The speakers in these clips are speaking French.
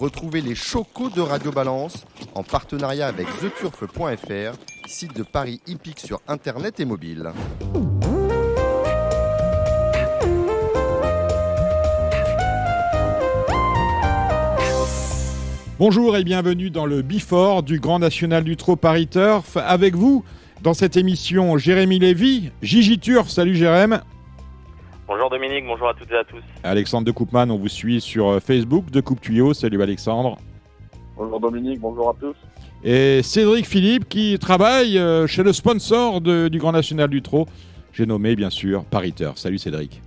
Retrouvez les chocos de Radio Balance en partenariat avec theturf.fr, site de paris hippique sur internet et mobile. Bonjour et bienvenue dans le Before du Grand National du Trot Paris Turf. Avec vous, dans cette émission, Jérémy Lévy, Gigi Turf. Salut Jérémy. Bonjour Dominique, bonjour à toutes et à tous. Alexandre de Koopman, on vous suit sur Facebook, de Coupe Tuyau. Salut Alexandre. Bonjour Dominique, bonjour à tous. Et Cédric Philippe qui travaille chez le sponsor du Grand National du Trot. J'ai nommé bien sûr Paris Turf. Salut Cédric.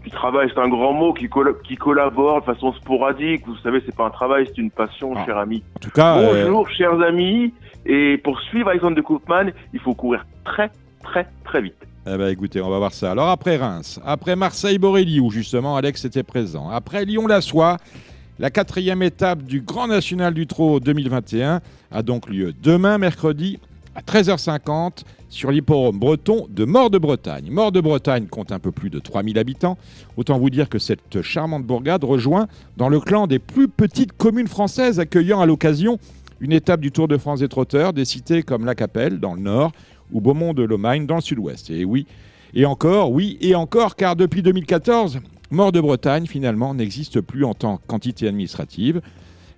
Qui travaille, c'est un grand mot, qui collabore de façon sporadique. Vous savez, c'est pas un travail, c'est une passion, cher ami. En tout cas, bonjour, chers amis. Et pour suivre Alexandre de Koopman, il faut courir très, très, très vite. Eh ben, écoutez, on va voir ça. Alors, après Reims, après Marseille-Borelli, où justement Alex était présent, après Lyon-la-Soie, la 4e étape du Grand National du Trot 2021 a donc lieu demain, mercredi, à 13h50, sur l'hippodrome breton de Mort-de-Bretagne. Mort-de-Bretagne compte un peu plus de 3000 habitants. Autant vous dire que cette charmante bourgade rejoint dans le clan des plus petites communes françaises, accueillant à l'occasion une étape du Tour de France des trotteurs, des cités comme La Capelle, dans le nord, ou Beaumont-de-Lomagne, dans le sud-ouest. Et oui, et encore, car depuis 2014, Mort-de-Bretagne, finalement, n'existe plus en tant qu'entité administrative,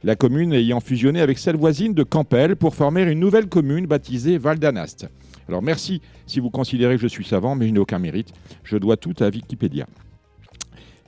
la commune ayant fusionné avec celle voisine de Campel pour former une nouvelle commune baptisée Val d'Anast. Alors merci si vous considérez que je suis savant, mais je n'ai aucun mérite. Je dois tout à Wikipédia.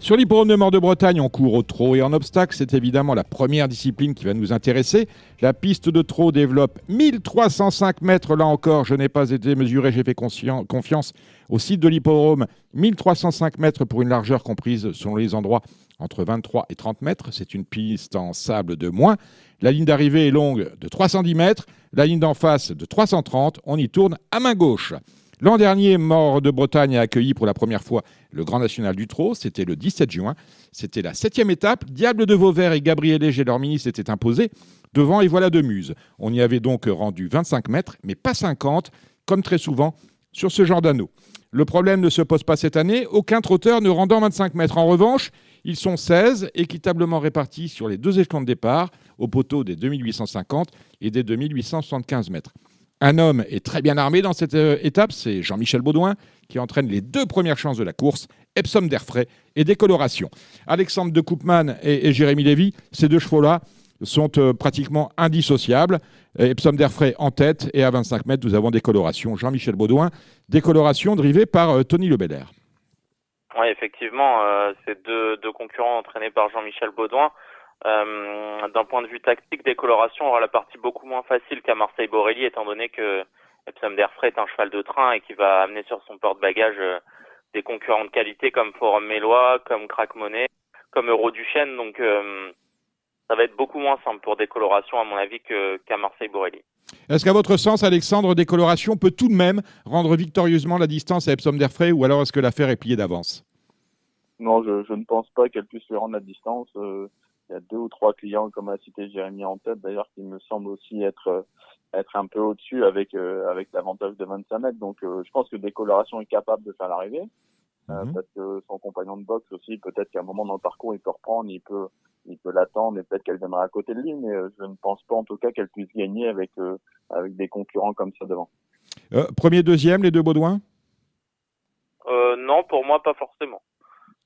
Sur l'hippodrome de Mort-de-Bretagne, on court au trot et en obstacle. C'est évidemment la première discipline qui va nous intéresser. La piste de trot développe 1305 mètres. Là encore, je n'ai pas été mesuré, j'ai fait confiance au site de l'hippodrome. 1305 mètres pour une largeur comprise selon les endroits entre 23 et 30 mètres. C'est une piste en sable de moins. La ligne d'arrivée est longue de 310 mètres. La ligne d'en face de 330. On y tourne à main gauche. L'an dernier, Mort-de-Bretagne a accueilli pour la première fois le Grand National du Trot. C'était le 17 juin. C'était la 7e étape. Diable de Vauvert et Gabriel Léger, leur ministre, s'étaient imposés devant Et voilà de Muse. On y avait donc rendu 25 mètres, mais pas 50, comme très souvent sur ce genre d'anneau. Le problème ne se pose pas cette année. Aucun trotteur ne rendant 25 mètres. En revanche, ils sont 16, équitablement répartis sur les deux échelons de départ, au poteau des 2850 et des 2875 mètres. Un homme est très bien armé dans cette étape, c'est Jean-Michel Baudouin, qui entraîne les deux premières chances de la course, Epsom d'air frais et décoloration. Alexandre de Koopman et Jérémy Lévy, ces deux chevaux-là sont pratiquement indissociables. Epsom d'air frais en tête et à 25 mètres, nous avons décoloration. Jean-Michel Baudouin, décoloration drivée par Tony Lebelair. Oui, effectivement, c'est deux concurrents entraînés par Jean-Michel Baudouin. D'un point de vue tactique, décoloration aura la partie beaucoup moins facile qu'à Marseille-Borelli, étant donné que Epsom d'air frais est un cheval de train et qui va amener sur son porte-bagages des concurrents de qualité comme Forum Mélois, comme Crack Money, comme Euro-Duchesne. Donc ça va être beaucoup moins simple pour décoloration, à mon avis, qu'à Marseille-Borelli. Est-ce qu'à votre sens, Alexandre, décoloration peut tout de même rendre victorieusement la distance à Epsom d'air frais, ou alors est-ce que l'affaire est pliée d'avance? Non, je ne pense pas qu'elle puisse lui rendre la distance. Il y a 2 ou 3 clients, comme a cité Jérémy en tête, d'ailleurs, qui me semblent aussi être un peu au-dessus avec l'avantage de 25 mètres. Donc, je pense que Décoloration est capable de faire l'arrivée. Parce que son compagnon de boxe aussi, peut-être qu'à un moment dans le parcours, il peut reprendre, il peut l'attendre et peut-être qu'elle viendra à côté de lui, mais je ne pense pas en tout cas qu'elle puisse gagner avec des concurrents comme ça devant. Premier, deuxième, les deux Baudouin? Non, pour moi, pas forcément.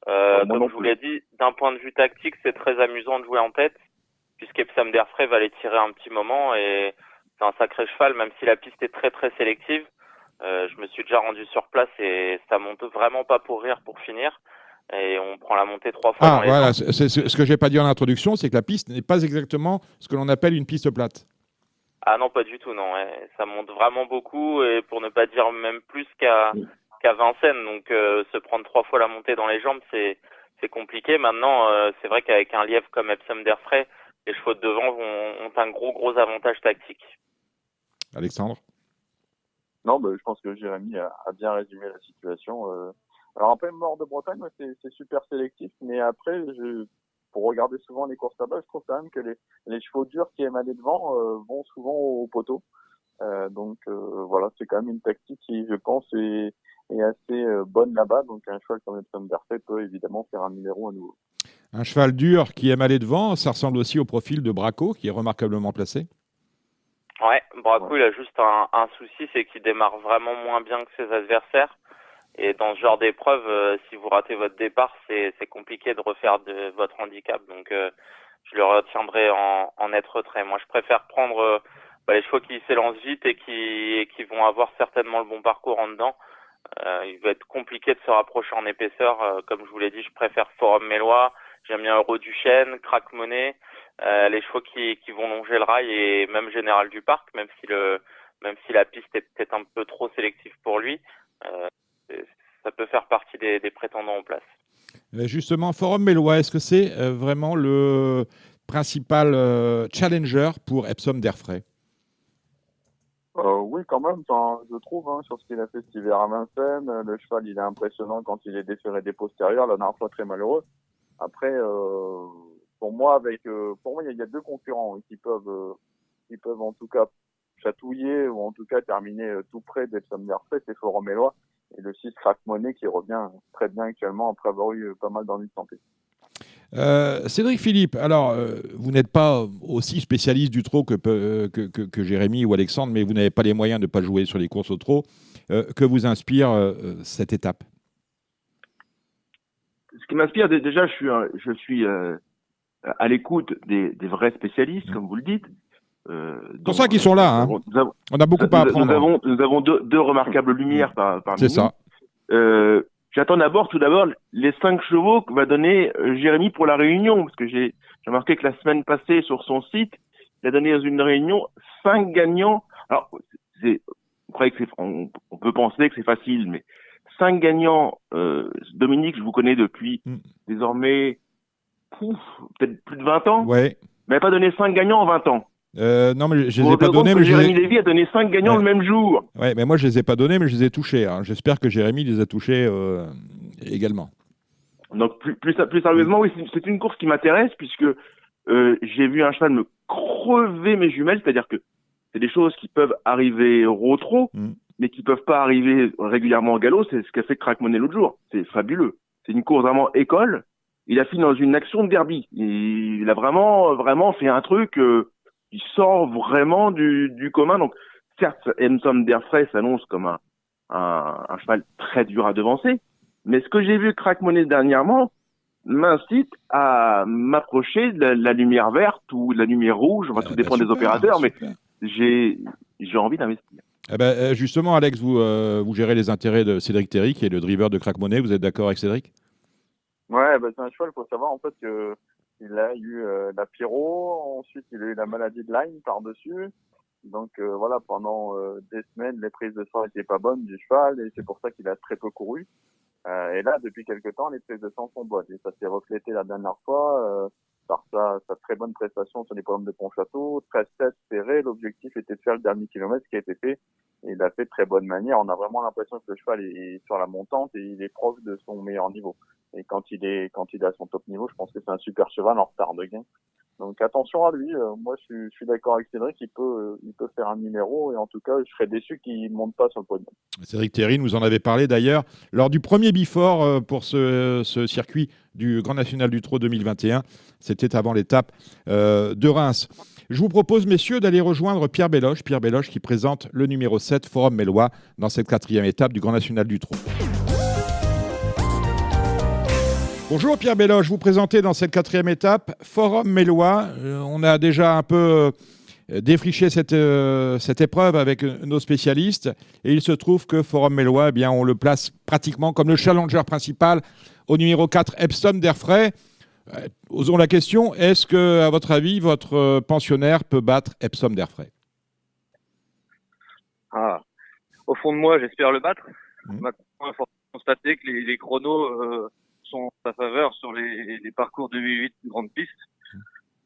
Comme je vous l'ai dit, d'un point de vue tactique, c'est très amusant de jouer en tête, puisqu'Epsom d'air frais va les tirer un petit moment et c'est un sacré cheval, même si la piste est très très sélective. Je me suis déjà rendu sur place et ça monte vraiment pas pour rire pour finir. Et on prend la montée 3 fois dans les voilà, c'est ce que j'ai pas dit en introduction, c'est que la piste n'est pas exactement ce que l'on appelle une piste plate. Ah non, pas du tout, non. Ouais. Ça monte vraiment beaucoup et pour ne pas dire même plus qu'à Vincennes. Donc se prendre 3 fois la montée dans les jambes, c'est compliqué. Maintenant, c'est vrai qu'avec un lièvre comme Epsom d'air frais, les chevaux de devant ont un gros avantage tactique. Alexandre? Non, je pense que Jérémy a bien résumé la situation. Alors après, Mort-de-Bretagne, c'est super sélectif, mais après, pour regarder souvent les courses là-bas, je trouve quand même que les chevaux durs qui aiment aller devant vont souvent au poteau. Donc voilà, c'est quand même une tactique qui, je pense, est assez bonne là-bas. Donc un cheval comme Epsom d'Arfait peut évidemment faire un numéro à nouveau. Un cheval dur qui aime aller devant, ça ressemble aussi au profil de Braco, qui est remarquablement placé. Ouais, Braco, il a juste un souci, c'est qu'il démarre vraiment moins bien que ses adversaires. Et dans ce genre d'épreuve, si vous ratez votre départ, c'est compliqué de refaire de votre handicap. Donc, je le retiendrai en net retrait. Moi, je préfère prendre les chevaux qui s'élancent vite et qui vont avoir certainement le bon parcours en dedans. Il va être compliqué de se rapprocher en épaisseur. Comme je vous l'ai dit, je préfère Forum Mélois. J'aime bien Euro du Chêne, Crack Money, les chevaux qui vont longer le rail et même Général du Parc, même si la piste est peut-être un peu trop sélective pour lui. Ça peut faire partie des prétendants en place. Justement, Forum Mélois, est-ce que c'est vraiment le principal challenger pour Epsom d'Airfray? Oui, quand même, je trouve, sur ce qu'il a fait cet hiver à Vincennes. Le cheval, il est impressionnant quand il est déféré des postérieurs. La dernière fois, très malheureux. Après, pour moi, il y a deux concurrents qui peuvent en tout cas chatouiller ou en tout cas terminer tout près d'Epsom d'Airfray, c'est Forum Mélois. Et le 6 Crack Money qui revient très bien actuellement après avoir eu pas mal d'ennuis de santé. Cédric Philippe, alors vous n'êtes pas aussi spécialiste du trot que Jérémy ou Alexandre, mais vous n'avez pas les moyens de ne pas jouer sur les courses au trot. Que vous inspire cette étape? Ce qui m'inspire, déjà, je suis à l'écoute des vrais spécialistes, comme vous le dites. C'est pour ça qu'ils sont là. Hein. On a beaucoup à apprendre. Nous avons deux remarquables lumières parmi nous. C'est ça. J'attends tout d'abord les 5 chevaux que va donner Jérémy pour la réunion, parce que j'ai remarqué que la semaine passée sur son site, il a donné dans une réunion 5 gagnants. Alors, on peut penser que c'est facile, mais 5 gagnants. Dominique, je vous connais depuis désormais peut-être plus de 20 ans. Ouais. Mais il n'a pas donné 5 gagnants en 20 ans. Non, mais je les ai pas donnés. Mais Jérémy Lévy a donné 5 gagnants le même jour. Ouais, mais moi je les ai pas donnés, mais je les ai touchés. Hein. J'espère que Jérémy les a touchés également. Donc plus sérieusement, oui, c'est une course qui m'intéresse puisque j'ai vu un cheval me crever mes jumelles, c'est-à-dire que c'est des choses qui peuvent arriver au trot, mais qui peuvent pas arriver régulièrement au galop. C'est ce qu'a fait Crack Money l'autre jour. C'est fabuleux. C'est une course vraiment école. Il a fini dans une action de derby. Il a vraiment fait un truc. Il sort vraiment du commun. Donc, certes, Epsom d'Airfray s'annonce comme un cheval très dur à devancer. Mais ce que j'ai vu Crack Money dernièrement m'incite à m'approcher de la lumière verte ou de la lumière rouge. Tout dépend des opérateurs, super. Mais j'ai envie d'investir. Eh ben, justement, Alex, vous gérez les intérêts de Cédric Terry, qui est le driver de Crack Money. Vous êtes d'accord avec Cédric? Ouais, c'est un cheval, il faut savoir en fait que il a eu la pyro, ensuite il a eu la maladie de Lyme par-dessus. Donc pendant des semaines, les prises de sang n'étaient pas bonnes du cheval et c'est pour ça qu'il a très peu couru. Et là, depuis quelque temps, les prises de sang sont bonnes. Et ça s'est reflété la dernière fois par sa très bonne prestation sur les programmes de Pontchâteau. 13-7 serré, l'objectif était de faire le dernier kilomètre, ce qui a été fait. Et il a fait de très bonne manière. On a vraiment l'impression que le cheval est sur la montante et il est proche de son meilleur niveau. Et quand il est à son top niveau, je pense que c'est un super cheval en retard de gain. Donc attention à lui. Moi, je suis d'accord avec Cédric. Il peut faire un numéro et en tout cas, je serais déçu qu'il ne monte pas sur le podium. Cédric Terry nous en avait parlé d'ailleurs lors du premier Before pour ce circuit du Grand National du Trot 2021. C'était avant l'étape de Reims. Je vous propose, messieurs, d'aller rejoindre Pierre Belloche. Pierre Belloche qui présente le numéro 7, Forum Mélois, dans cette 4e étape du Grand National du Trot. Bonjour Pierre Belloche, vous présentez dans cette 4e étape Forum Mélois. On a déjà un peu défriché cette épreuve avec nos spécialistes et il se trouve que Forum Mélois, on le place pratiquement comme le challenger principal au numéro 4, Epsom d'Airfray. Osons la question, est-ce que, à votre avis, votre pensionnaire peut battre Epsom d'Airfray? Au fond de moi, j'espère le battre. Maintenant, il faut constater que les chronos sont en sa faveur sur les parcours 2008 de grande piste.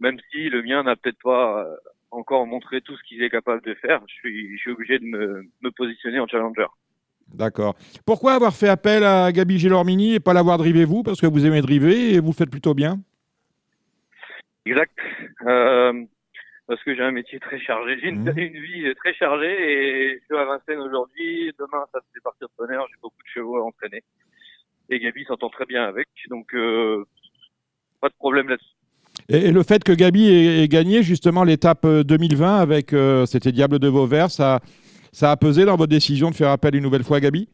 Même si le mien n'a peut-être pas encore montré tout ce qu'il est capable de faire, je suis obligé de me positionner en challenger. D'accord. Pourquoi avoir fait appel à Gabi Gélormini et pas l'avoir drivé vous? Parce que vous aimez driver et vous le faites plutôt bien. Exact. parce que j'ai un métier très chargé. J'ai une vie très chargée et je suis à Vincennes aujourd'hui. Demain, ça se fait partir de bonne heure. J'ai beaucoup de chevaux à entraîner. Et Gabi s'entend très bien avec, donc pas de problème là-dessus. Et le fait que Gabi ait gagné justement l'étape 2020 avec c'était Diable de Vauvert, ça a pesé dans votre décision de faire appel une nouvelle fois à Gabi?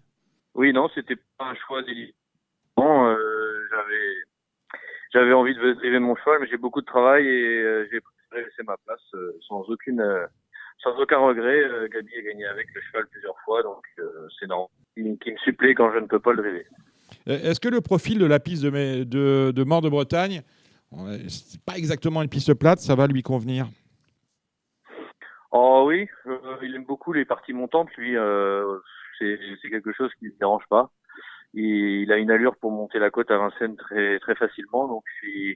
Oui, non, c'était pas un choix délibéré. Bon, j'avais envie de driver mon cheval, mais j'ai beaucoup de travail et j'ai préféré laisser ma place sans aucun regret. Gabi a gagné avec le cheval plusieurs fois, donc c'est normal. Qui me supplée quand je ne peux pas le driver. Est-ce que le profil de la piste de Mort de Bretagne, c'est pas exactement une piste plate, ça va lui convenir? Oh oui, il aime beaucoup les parties montantes, lui. C'est quelque chose qui ne le dérange pas. Il a une allure pour monter la côte à Vincennes très, très facilement, donc je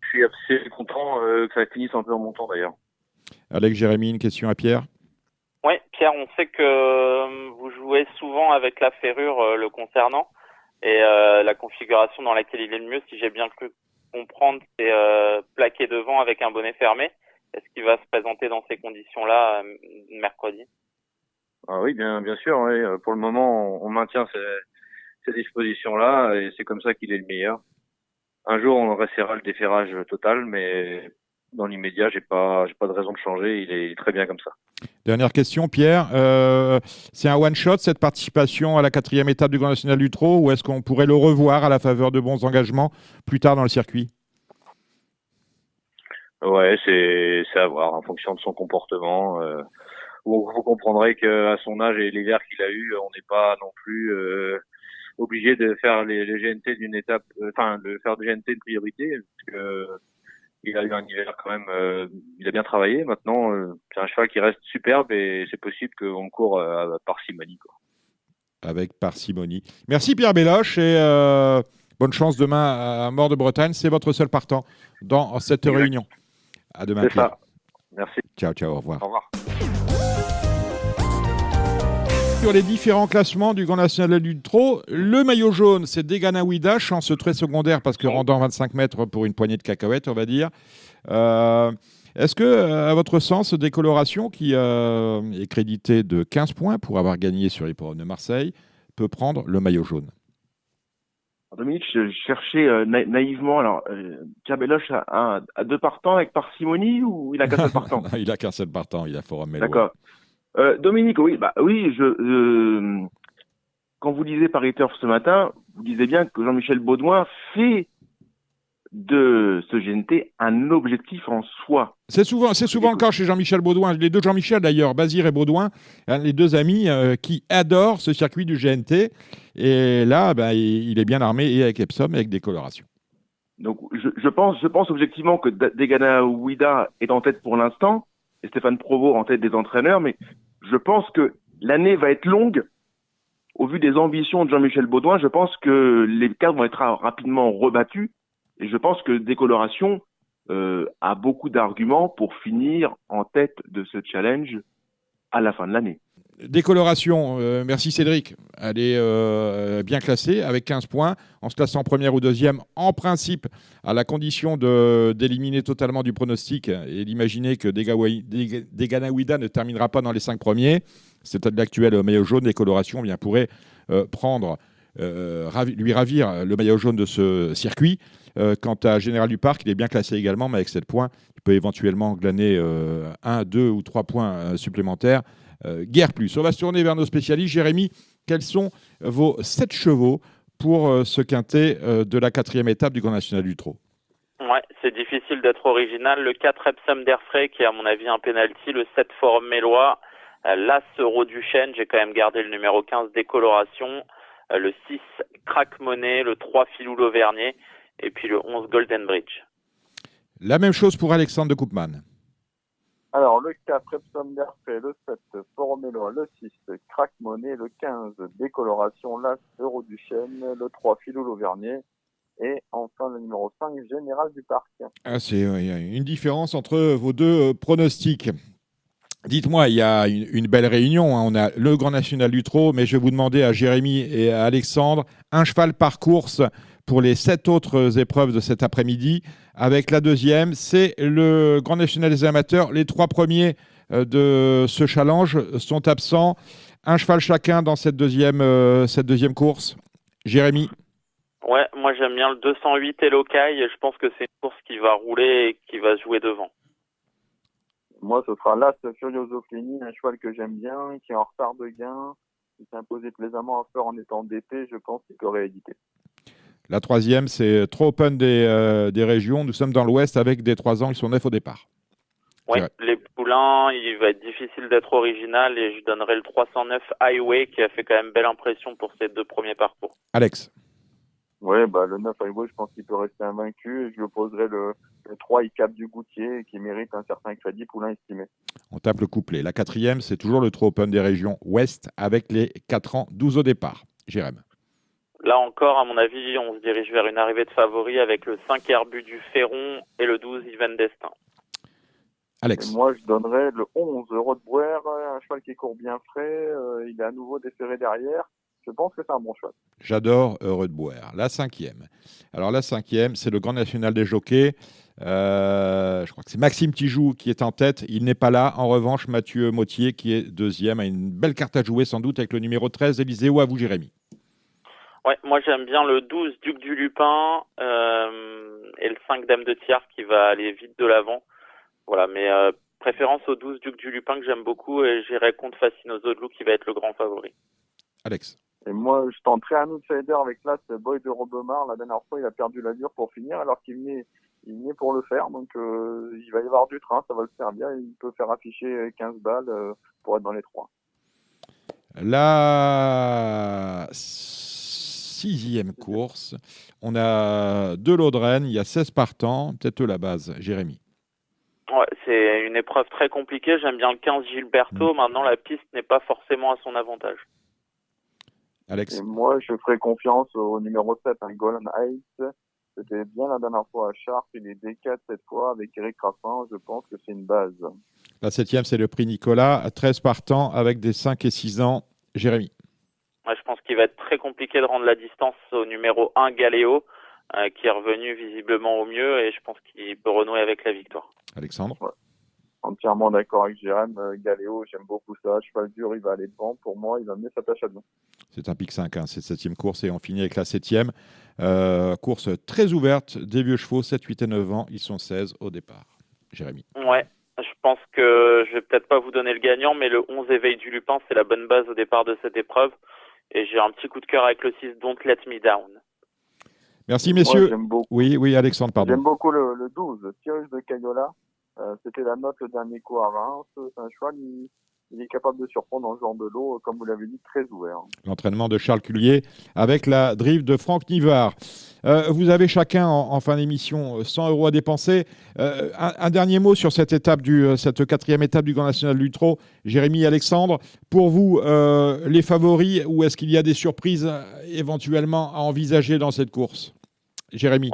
suis assez content que ça finisse un peu en montant d'ailleurs. Alex, Jérémy, une question à Pierre. Oui, Pierre, on sait que vous jouez souvent avec la ferrure le concernant et la configuration dans laquelle il est le mieux, si j'ai bien cru comprendre, c'est plaqué devant avec un bonnet fermé. Est-ce qu'il va se présenter dans ces conditions-là mercredi? Ah oui, bien sûr. Oui. Pour le moment, on maintient ces dispositions-là et c'est comme ça qu'il est le meilleur. Un jour, on restera le déferrage total, mais dans l'immédiat, j'ai pas de raison de changer. Il est très bien comme ça. Dernière question, Pierre. C'est un one-shot, cette participation à la 4e étape du Grand National du Trot, ou est-ce qu'on pourrait le revoir à la faveur de bons engagements plus tard dans le circuit? Ouais, c'est à voir en fonction de son comportement. Vous comprendrez qu'à son âge et l'hiver qu'il a eu, on n'est pas non plus obligé de faire les GNT d'une étape, de faire des GNT de priorité, parce que il a eu un hiver quand même, il a bien travaillé. Maintenant, c'est un cheval qui reste superbe et c'est possible qu'on court à parcimonie, quoi. Avec parcimonie. Merci Pierre Belloche et bonne chance demain à Mort de Bretagne. C'est votre seul partant dans cette réunion. À demain, c'est Pierre. ça. Merci. Ciao, au revoir. Au revoir. Sur les différents classements du Grand National du Trot, le maillot jaune, c'est Degana Ouida, chance très secondaire parce que rendant 25 mètres pour une poignée de cacahuètes, on va dire. Est-ce que, à votre sens, Décoloration, qui est crédité de 15 points pour avoir gagné sur l'hippodrome de Marseille, peut prendre le maillot jaune? Dominique, je cherchais naïvement. Alors, Pierre Belloche a deux partants avec parcimonie ou il a qu'un seul partant? Il n'a qu'un seul partant, il a Forum Mélois. D'accord. Dominique, oui, quand vous lisez Paris Turf ce matin, vous disiez bien que Jean-Michel Baudouin fait de ce GNT un objectif en soi. C'est souvent le cas chez Jean-Michel Baudouin, les deux Jean-Michel d'ailleurs, Bazir et Baudouin, les deux amis qui adorent ce circuit du GNT. Et là, il est bien armé et avec Epsom et avec Décoloration. Donc je pense objectivement que Degana Ouida est en tête pour l'instant, et Stéphane Provost en tête des entraîneurs, mais je pense que l'année va être longue. Au vu des ambitions de Jean-Michel Baudouin, je pense que les cartes vont être rapidement rebattues. Et je pense que Décoloration a beaucoup d'arguments pour finir en tête de ce challenge à la fin de l'année. Décoloration, merci Cédric. Elle est bien classée avec 15 points, en se classant première ou deuxième, en principe, à la condition d'éliminer totalement du pronostic et d'imaginer que Degana Ouida ne terminera pas dans les 5 premiers. C'est à l'actuel maillot jaune. Décoloration pourrait lui ravir le maillot jaune de ce circuit. Quant à Général du Parc, il est bien classé également, mais avec 7 points, il peut éventuellement glaner 1, 2 ou 3 points supplémentaires. Guère plus. On va se tourner vers nos spécialistes. Jérémy, quels sont vos 7 chevaux pour ce quintet de la 4e étape du Grand National du Trot? Ouais, c'est difficile d'être original. Le 4 Epsom d'Airfray, qui est à mon avis un penalty. Le 7 Forum Mélois. L'As Euro du Chêne, j'ai quand même gardé le numéro 15 Décoloration. Le 6 Crack Money. Le 3 Filou l'Auvergnat. Et puis le 11 Golden Bridge. La même chose pour Alexandre de Koopman. Alors, le 4, Epsom d'Airfray, le 7, Forum Mélois, le 6, Crack Money, le 15, Décoloration, l'As, Euro du Chêne, le 3, Filou l'Auvergnat, et enfin le numéro 5, Général du Parc. C'est une différence entre vos deux pronostics. Dites-moi, il y a une belle réunion. On a le Grand National du Trot, mais je vais vous demander à Jérémy et à Alexandre, un cheval par course pour les 7 autres épreuves de cet après-midi. Avec la deuxième, c'est le Grand National des amateurs. Les 3 premiers de ce challenge sont absents. Un cheval chacun dans cette deuxième course. Jérémy? Ouais, moi j'aime bien le 208 Elokai et je pense que c'est une course qui va rouler et qui va se jouer devant. Moi, ce sera l'As Furioso Feni, un cheval que j'aime bien, qui est en retard de gain, qui s'est imposé plaisamment à Fleur en étant DP, je pense qu'il peut rééditer. La troisième, c'est trop open des régions. Nous sommes dans l'ouest avec des 3 ans, ils sont 9 au départ. Oui, les poulains, il va être difficile d'être original et je donnerai le 309 Highway qui a fait quand même belle impression pour ses 2 premiers parcours. Alex? Oui, le 9 Highway, je pense qu'il peut rester invaincu et je lui opposerai le 3 ICAP du Goutier qui mérite un certain crédit poulain estimé. On tape le couplet. La quatrième, c'est toujours le trop open des régions ouest avec les 4 ans, 12 au départ. Jérémy? Là encore, à mon avis, on se dirige vers une arrivée de favoris avec le 5 Herbu du Ferron et le 12 Yvan Destin. Alex? Et moi, je donnerais le 11 Rodebouer, un cheval qui court bien frais, il est à nouveau déféré derrière. Je pense que c'est un bon cheval. J'adore Heureux de Boer. La cinquième. Alors la cinquième, c'est le Grand National des Jockeys. Je crois que c'est Maxime Tijoux qui est en tête. Il n'est pas là. En revanche, Mathieu Mottier qui est deuxième a une belle carte à jouer sans doute avec le numéro 13, Éliseo. À vous, Jérémy. Ouais, moi j'aime bien le 12 Duc du Lupin et le 5 Dame de Thiers qui va aller vite de l'avant. Voilà, mais préférence au 12 Duc du Lupin que j'aime beaucoup et j'irai contre Fascinoso de Loup qui va être le grand favori. Alex? Et moi, je tenterai un outsider avec l'As Boy de Robemar. La dernière fois, il a perdu l'allure pour finir alors qu'il venait pour le faire. Donc, il va y avoir du train, ça va le faire bien. Il peut faire afficher 15 balles pour être dans les 3. La sixième course, on a de l'Audrenne, il y a 16 partants, peut-être la base. Jérémy? Ouais, c'est une épreuve très compliquée. J'aime bien le 15 Gilberto. Maintenant, la piste n'est pas forcément à son avantage. Alex? Et moi, je ferai confiance au numéro 7, Golden Heights. C'était bien la dernière fois à Chartres. Il est D4 cette fois avec Eric Raffin. Je pense que c'est une base. La septième, c'est le prix Nicolas, 13 partants avec des 5 et 6 ans. Jérémy? Ouais, je pense qu'il va être très compliqué de rendre la distance au numéro 1 Galéo, qui est revenu visiblement au mieux et je pense qu'il peut renouer avec la victoire. Alexandre? Ouais. Entièrement d'accord avec Jérém. Galéo, j'aime beaucoup ça. Cheval dur, il va aller devant. Pour moi, il va mener sa tâche à bien. C'est un pic 5, hein, cette septième course et on finit avec la septième. Course très ouverte, des vieux chevaux, 7, 8 et 9 ans. Ils sont 16 au départ. Jérémy? Ouais, je pense que je vais peut-être pas vous donner le gagnant, mais le 11 Éveil du Lupin, c'est la bonne base au départ de cette épreuve. Et j'ai un petit coup de cœur avec le 6 Don't Let Me Down. Merci, messieurs. Moi, j'aime beaucoup. Oui, Alexandre, pardon. J'aime beaucoup le 12, Cyrus de Cayola. C'était la note le dernier coup à Reims. C'est un cheval, il est capable de surprendre dans ce genre de lot, comme vous l'avez dit, très ouvert. L'entraînement de Charles Cullier avec la drive de Franck Nivard. Vous avez chacun en fin d'émission 100 € à dépenser. Un dernier mot sur cette étape cette quatrième étape du Grand National du Trot. Jérémy, Alexandre, pour vous, les favoris ou est-ce qu'il y a des surprises éventuellement à envisager dans cette course? Jérémy?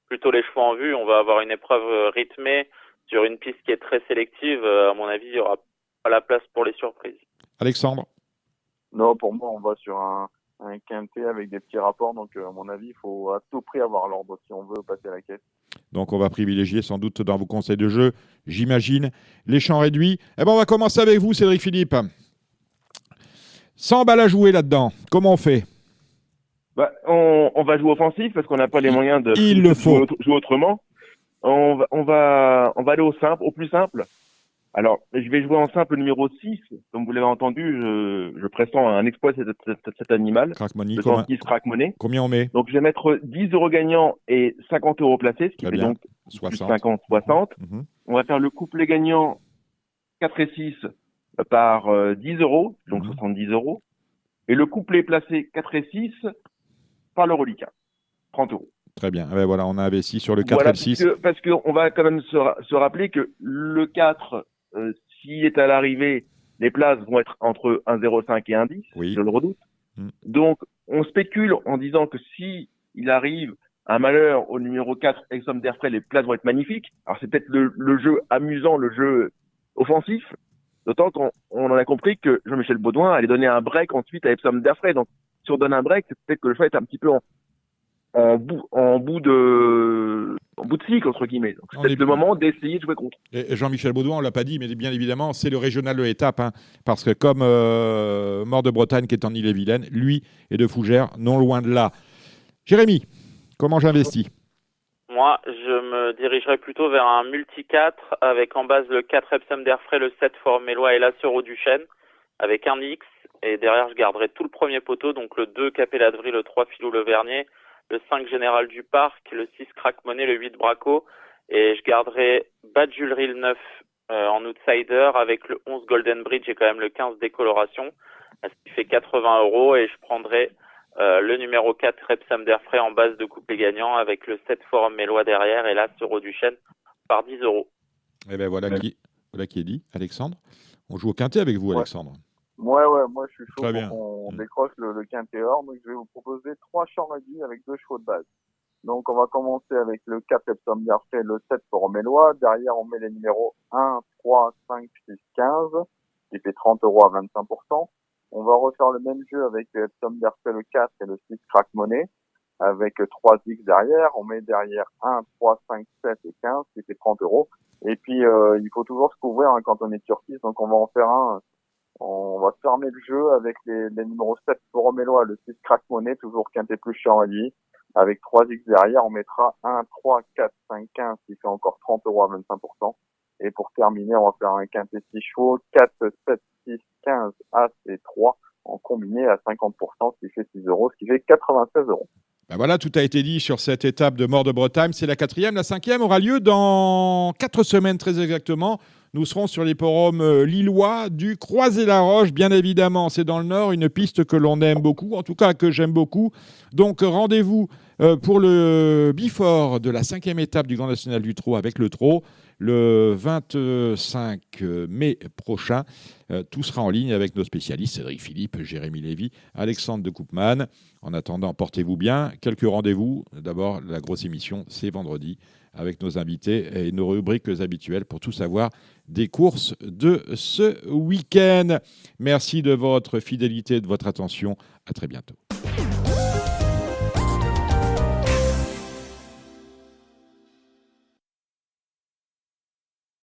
Plutôt les chevaux en vue. On va avoir une épreuve rythmée sur une piste qui est très sélective. À mon avis, il n'y aura pas la place pour les surprises. Alexandre? Non, pour moi, on va sur un quintet avec des petits rapports. Donc, à mon avis, il faut à tout prix avoir l'ordre si on veut passer à la caisse. Donc, on va privilégier sans doute dans vos conseils de jeu, j'imagine, les champs réduits. Eh ben, on va commencer avec vous, Cédric Philippe. 100 balles à jouer là-dedans. Comment on fait? On va jouer offensif parce qu'on n'a pas les moyens de jouer autrement. On va aller au simple, au plus simple. Alors, je vais jouer en simple numéro 6. Comme vous l'avez entendu, je pressens un exploit de cet animal. Crack Money, le 106 Crack Money. Combien on met? Donc, je vais mettre 10 € gagnants et 50 € placés, ce qui fait donc 60. 50, 60. On va faire le couplet gagnant 4 et 6 par 10 €, donc 70 €. Et le couplet placé 4 et 6 par le reliquat, 30 €. Très bien. Ben voilà, on a investi sur le 4 et le 6. Parce qu'on va quand même se rappeler que le 4, s'il est à l'arrivée, les places vont être entre 1,05 et 1,10, je le redoute. Donc, on spécule en disant que si il arrive un malheur au numéro 4 avec somme d'air frais, les places vont être magnifiques. Alors, c'est peut-être le jeu amusant, le jeu offensif. D'autant qu'on en a compris que Jean-Michel Baudouin allait donner un break ensuite à Epsom d'Airfray. Donc, si on donne un break, c'est peut-être que le choix est un petit peu en bout de cycle, entre guillemets. Donc, c'est peut-être le moment d'essayer de jouer contre. Et Jean-Michel Baudouin, on ne l'a pas dit, mais bien évidemment, c'est le régional de l'étape. Hein, parce que comme Mort de Bretagne, qui est en Ille-et-Vilaine, lui est de Fougères, non loin de là. Jérémy, comment j'investis ? Moi, je me dirigerai plutôt vers un multi-4 avec en base le 4 Epsom d'Airfray, le 7 Forum Mélois et l'Assero du Chêne avec un X. Et derrière, je garderai tout le premier poteau, donc le 2 Capelladri, le 3 Filou Le Vernier, le 5 Général du Parc, le 6 Crack Money, le 8 Braco. Et je garderai Badjulery le 9 en outsider avec le 11 Golden Bridge et quand même le 15 Décoloration, ce qui fait 80 €. Et je prendrai le numéro 4 Epsom d'Airfray en base de couplet gagnant avec le 7 Forum Mélois derrière et l'Assero du Chêne par 10 €. Et bien voilà qui est dit. Alexandre, on joue au quintet avec vous, Alexandre. Ouais, moi je suis chaud Très pour bien. qu'on décroche le quintet or. Donc je vais vous proposer 3 champs réduits avec 2 chevaux de base. Donc on va commencer avec le 4 Epsom d'Airfray, le 7 Forum Mélois. Derrière on met les numéros 1, 3, 5, 6, 15, qui fait 30 € à 25%. On va refaire le même jeu avec Epsom d'Airfray, le 4 et le 6 Crack Money, avec 3 X derrière. On met derrière 1, 3, 5, 7 et 15, qui fait 30 €. Et puis il faut toujours se couvrir quand on est sur 6, donc on va en faire un. On va fermer le jeu avec les numéros 7 Forum Mélois, le 6 Crack Money, toujours quintet plus chiant à lui. Avec 3 X derrière, on mettra 1, 3, 4, 5, 15, qui fait encore 30 € à 25%. Et pour terminer, on va faire un quintet 6 chevaux, 4, 7, 6, 15, As et 3, en combiné à 50%, ce qui fait 6 €, ce qui fait 96 €. Ben voilà, tout a été dit sur cette étape de Mort de Bretagne. C'est la 4e. La 5e aura lieu dans 4 semaines, très exactement. Nous serons sur l'hippodrome lillois du Croisé-la-Roche. Bien évidemment, c'est dans le Nord, une piste que l'on aime beaucoup, en tout cas que j'aime beaucoup. Donc rendez-vous pour le Bifort de la 5e étape du Grand National du Trot avec le trot le 25 mai prochain. Tout sera en ligne avec nos spécialistes Cédric Philippe, Jérémy Lévy, Alexandre de Koopman. En attendant, portez-vous bien. Quelques rendez-vous. D'abord, la grosse émission, c'est vendredi avec nos invités et nos rubriques habituelles pour tout savoir des courses de ce week-end. Merci de votre fidélité et de votre attention. À très bientôt.